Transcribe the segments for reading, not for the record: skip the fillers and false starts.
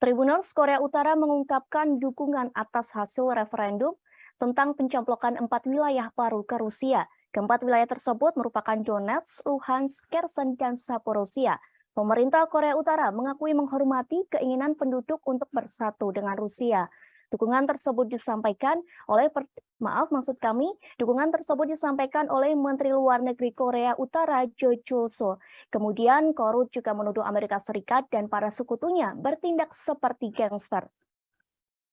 Tribunals Korea Utara mengungkapkan dukungan atas hasil referendum tentang pencaplokan 4 wilayah baru ke Rusia. Keempat wilayah tersebut merupakan Donetsk, Luhansk, Kherson, dan Zaporizhia. Pemerintah Korea Utara mengakui menghormati keinginan penduduk untuk bersatu dengan Rusia. Dukungan tersebut disampaikan oleh Dukungan tersebut disampaikan oleh Menteri Luar Negeri Korea Utara Jo Chul-so. Kemudian Korut juga menuduh Amerika Serikat dan para sekutunya bertindak seperti gangster.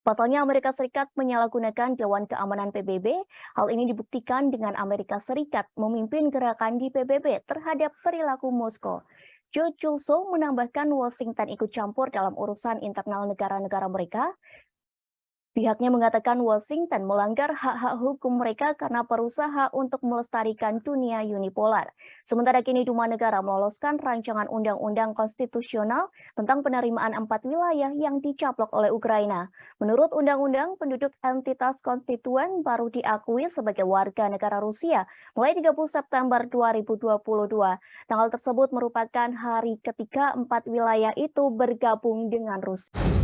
Pasalnya Amerika Serikat menyalahgunakan Dewan Keamanan PBB. Hal ini dibuktikan dengan Amerika Serikat memimpin gerakan di PBB terhadap perilaku Moskow. Jo Chul-so menambahkan Washington ikut campur dalam urusan internal negara-negara mereka. Pihaknya mengatakan Washington melanggar hak-hak hukum mereka karena berusaha untuk melestarikan dunia unipolar. Sementara kini Duma Negara meloloskan rancangan undang-undang konstitusional tentang penerimaan 4 wilayah yang dicaplok oleh Ukraina. Menurut undang-undang, penduduk entitas konstituen baru diakui sebagai warga negara Rusia mulai 30 September 2022. Tanggal tersebut merupakan hari ketika 4 wilayah itu bergabung dengan Rusia.